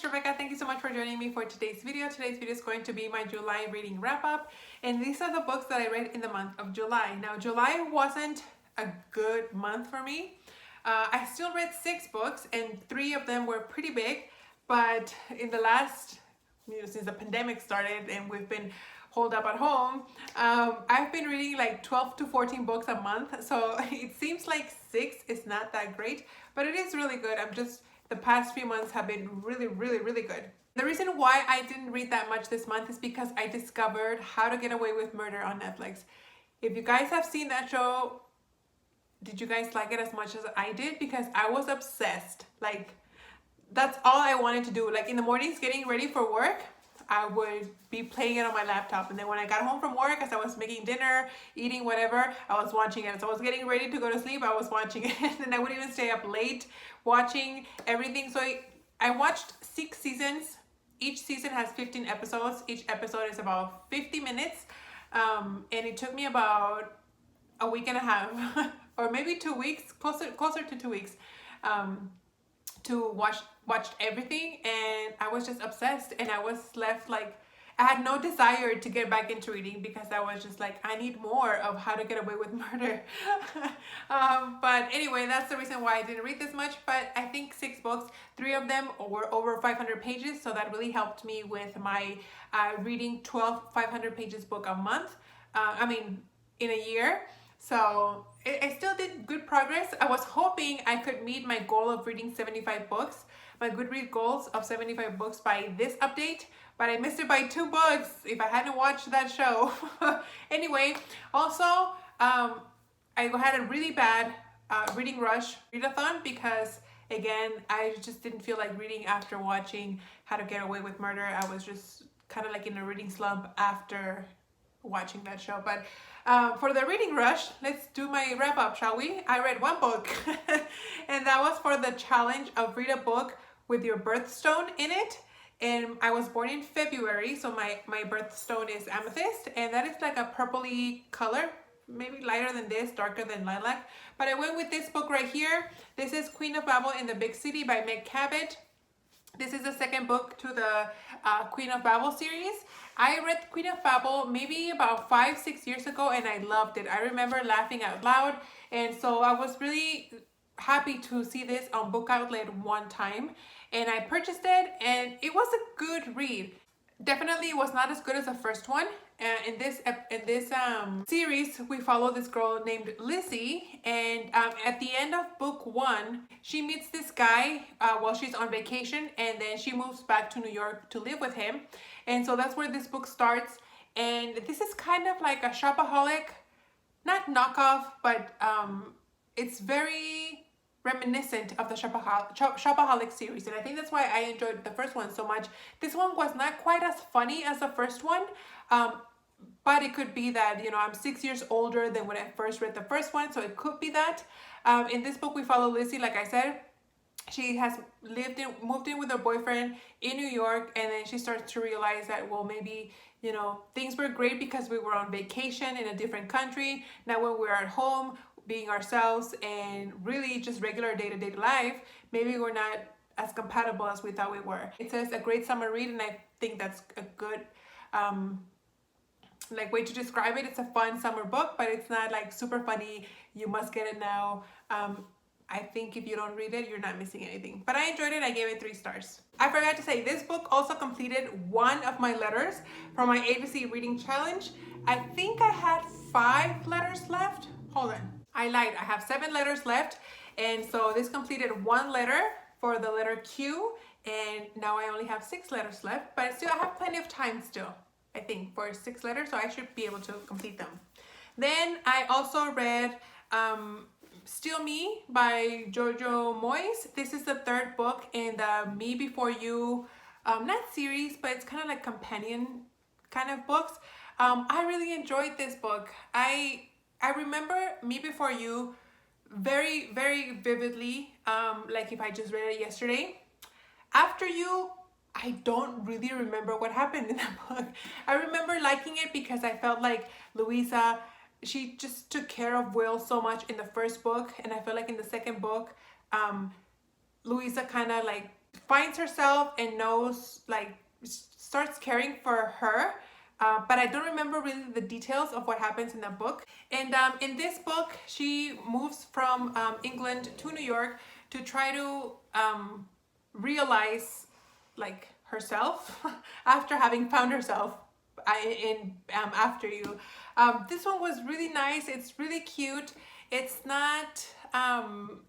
it's Rebecca. Thank you so much for joining me for today's video. Today's video is going to be my July reading wrap up, and these are the books that I read in the month of July. Now, July wasn't a good month for me. I still read 6 books, and 3 of them were pretty big, but in the last, since the pandemic started and we've been holed up at home, I've been reading like 12 to 14 books a month, so it seems like 6 is not that great, but it is really good. The past few months have been really good. The reason why I didn't read that much this month is because I discovered How to Get Away with Murder on Netflix. If you guys have seen that show, did you guys like it as much as I did? Because I was obsessed. Like, that's all I wanted to do. Like, in the mornings getting ready for work, I would be playing it on my laptop, and then when I got home from work, as I was making dinner, eating whatever, I was watching it. As I was getting ready to go to sleep, I was watching it, and I would even stay up late watching everything. So I watched 6 seasons. Each season has 15 episodes. Each episode is about 50 minutes, and it took me about a week and a half or maybe 2 weeks, closer to 2 weeks, to watched everything, and I was just obsessed, and I was left like I had no desire to get back into reading because I was just like, I need more of How to Get Away with Murder. But anyway, that's the reason why I didn't read this much. But I think 6 books, 3 of them were over 500 pages, so that really helped me with my reading 12 500 pages book a month. In a year. So I still did good progress. I was hoping I could meet my goal of reading 75 books, my Goodreads goals of 75 books by this update, but I missed it by 2 books if I hadn't watched that show. Anyway, also, I had a really bad reading rush readathon because, again, I just didn't feel like reading after watching How to Get Away with Murder. I was just kind of like in a reading slump after watching that show. But for the reading rush, let's do my wrap up, shall we? I read 1 book and that was for the challenge of read a book with your birthstone in it. And I was born in February, so my birthstone is amethyst, and that is like a purpley color, maybe lighter than this, darker than lilac. But I went with this book right here. This is Queen of Babel in the Big City by Meg Cabot. This is the second book to the Queen of Babel series. I read Queen of Babel maybe about 5-6 years ago, and I loved it. I remember laughing out loud, and so I was really happy to see this on Book Outlet one time, and I purchased it, and it was a good read. Definitely it was not as good as the first one. In this series, we follow this girl named Lizzie, and at the end of book 1, she meets this guy while she's on vacation, and then she moves back to New York to live with him. And so that's where this book starts, and this is kind of like a shopaholic, not knockoff, but it's very reminiscent of the Shopaholic series, and I think that's why I enjoyed the first one so much. This one was not quite as funny as the first one, but it could be that, I'm 6 years older than when I first read the first one, so it could be that. In this book, we follow Lizzie, like I said. She has moved in with her boyfriend in New York, and then she starts to realize that, well, maybe, things were great because we were on vacation in a different country. Now when we're at home, being ourselves and really just regular day-to-day life, maybe we're not as compatible as we thought we were. It says a great summer read, and I think that's a good way to describe it. It's a fun summer book, but it's not like super funny, you must get it now. I think if you don't read it, you're not missing anything. But I enjoyed it. I gave it 3 stars. I forgot to say, this book also completed one of my letters from my A to Z reading challenge. I think I had 5 letters left. Hold on. I lied. I have 7 letters left. And so this completed 1 letter for the letter Q. And now I only have 6 letters left. But still, I have plenty of time still, I think, for 6 letters. So I should be able to complete them. Then I also read Still Me by Jojo Moyes. This is the 3rd book in the Me Before You, not series, but it's kind of like companion kind of books. I really enjoyed this book. I remember Me Before You very vividly, like if I just read it yesterday. After You, I don't really remember what happened in that book. I remember liking it because I felt like Louisa, she just took care of Will so much in the first book, and I feel like in the second book, Louisa kind of like finds herself and knows, like, starts caring for her. But I don't remember really the details of what happens in that book. And in this book, she moves from England to New York to try to realize, like, herself after having found herself in After You. This one was really nice. It's really cute. It's not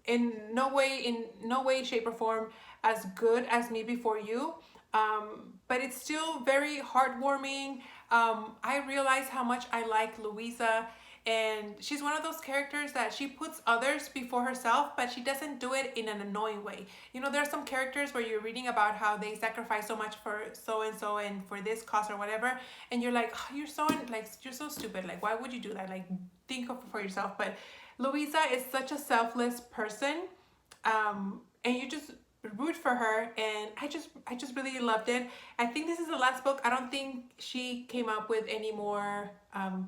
in no way, shape, or form as good as Me Before You. But it's still very heartwarming. I realize how much I like Louisa, and she's one of those characters that she puts others before herself, but she doesn't do it in an annoying way. You know, there are some characters where you're reading about how they sacrifice so much for so and so and for this cause or whatever, and you're like, oh, you're so stupid. Like, why would you do that? Like, think of for yourself. But Louisa is such a selfless person, and you just root for her, and I just really loved it. I think this is the last book. I don't think she came up with any more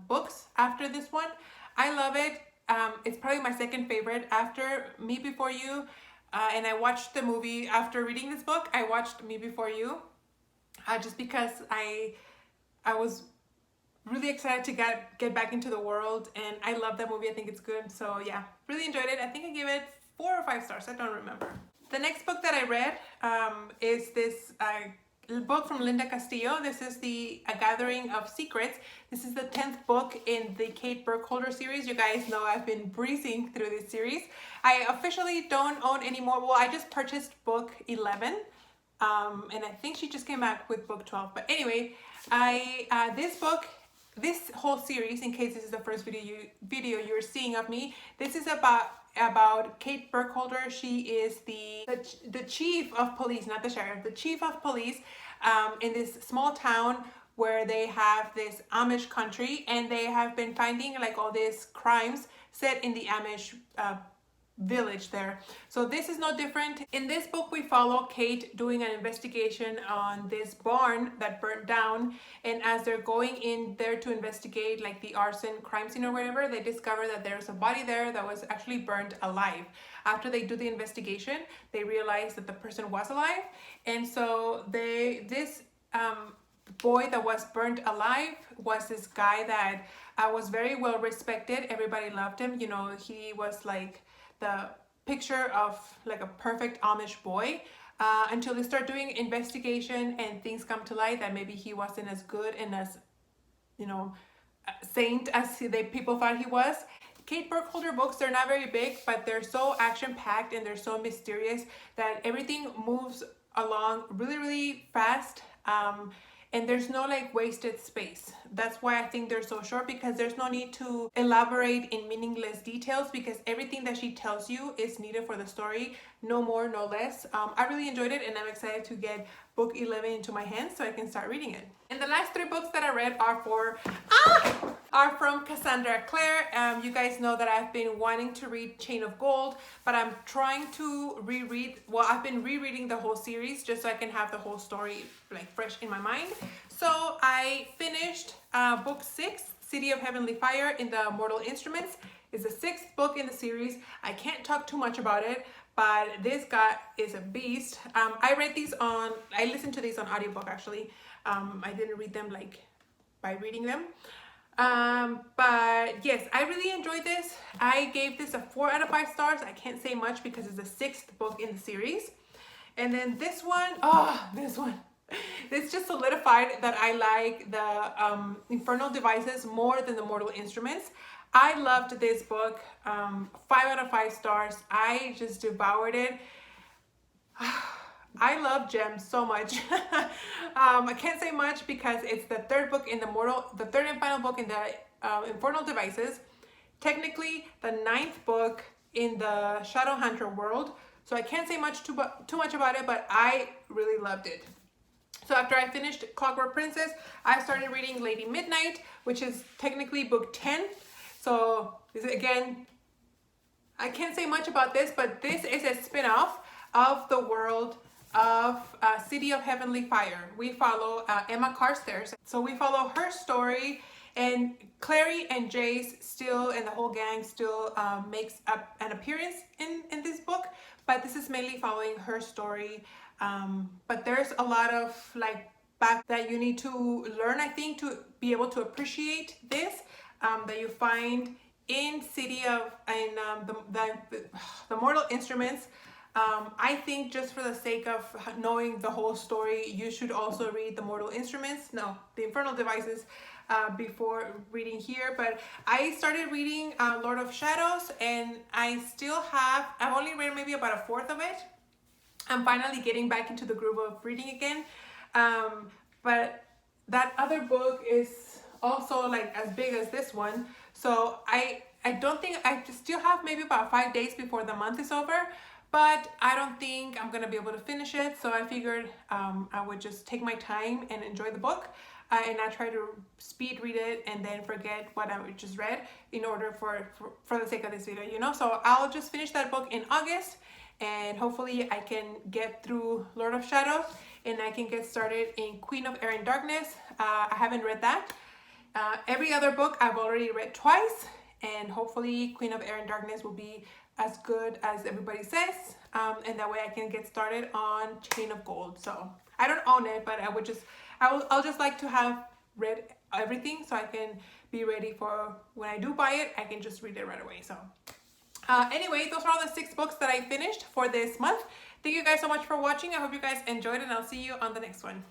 books after this one. I love it. It's probably my second favorite after Me Before You, and I watched the movie after reading this book. I watched Me Before You just because I was really excited to get back into the world, and I love that movie. I think it's good. So yeah, really enjoyed it. I think I gave it 4 or 5 stars. I don't remember. The next book that I read is this book from Linda Castillo. This is A Gathering of Secrets. This is the 10th book in the Kate Burkholder series. You guys know I've been breezing through this series. I officially don't own any more. Well, I just purchased book 11. And I think she just came back with book 12. But anyway, this whole series, in case this is the first video you're seeing of me, this is about Kate Burkholder. She is the chief of police, not the sheriff, the chief of police in this small town where they have this Amish country, and they have been finding like all these crimes set in the Amish village there. So this is no different. In this book, we follow Kate doing an investigation on this barn that burnt down, and as they're going in there to investigate like the arson crime scene or whatever, they discover that there's a body there that was actually burned alive. After they do the investigation, they realize that the person was alive, and so this boy that was burnt alive was this guy that was very well respected. Everybody loved him. You know, he was like the picture of like a perfect Amish boy, until they start doing investigation and things come to light that maybe he wasn't as good and as, you know, saint as people thought he was. Kate Burkholder books, they're not very big, but they're so action-packed and they're so mysterious that everything moves along really, really fast. And there's no like wasted space. That's why I think they're so short, because there's no need to elaborate in meaningless details, because everything that she tells you is needed for the story, no more, no less. I really enjoyed it, and I'm excited to get book 11 into my hands so I can start reading it. And the last 3 books that I read are from Cassandra Clare. You guys know that I've been wanting to read Chain of Gold, but I'm trying to I've been rereading the whole series just so I can have the whole story like fresh in my mind. So I finished book 6, City of Heavenly Fire in the Mortal Instruments. It's the 6th book in the series. I can't talk too much about it, but this guy is a beast. I listened to these on audiobook actually. I didn't read them like by reading them. But yes, I really enjoyed this. I gave this a 4 out of 5 stars. I can't say much because it's the 6th book in the series. And then this just solidified that I like the Infernal Devices more than the Mortal Instruments. I loved this book. 5 out of 5 stars. I just devoured it. I love gems so much. I can't say much because it's the 3rd book in the 3rd and final book in the Infernal Devices. Technically, the 9th book in the Shadowhunter world. So I can't say too much about it, but I really loved it. So after I finished Clockwork Princess, I started reading Lady Midnight, which is technically book 10. So this, again, I can't say much about this, but this is a spin-off of the world of City of Heavenly Fire. We follow Emma Carstairs. So we follow her story, and Clary and Jace still, and the whole gang still makes up an appearance in this book, but this is mainly following her story. But there's a lot of like back that you need to learn, I think, to be able to appreciate this, that you find in the Mortal Instruments. I think just for the sake of knowing the whole story, you should also read the Mortal Instruments, no, the Infernal Devices, before reading here. But I started reading Lord of Shadows, and I've only read maybe about a fourth of it. I'm finally getting back into the groove of reading again. But that other book is also like as big as this one. So I don't think, I still have maybe about 5 days before the month is over, but I don't think I'm gonna be able to finish it. So I figured I would just take my time and enjoy the book, and not try to speed read it and then forget what I just read in order for the sake of this video, you know? So I'll just finish that book in August, and hopefully I can get through Lord of Shadows and I can get started in Queen of Air and Darkness. I haven't read that. Every other book I've already read twice, and hopefully Queen of Air and Darkness will be as good as everybody says, and that way I can get started on Chain of Gold. So I don't own it, but I'll just like to have read everything so I can be ready for when I do buy it, I can just read it right away. So anyway, those are all the 6 books that I finished for this month. Thank you guys so much for watching. I hope you guys enjoyed, and I'll see you on the next one.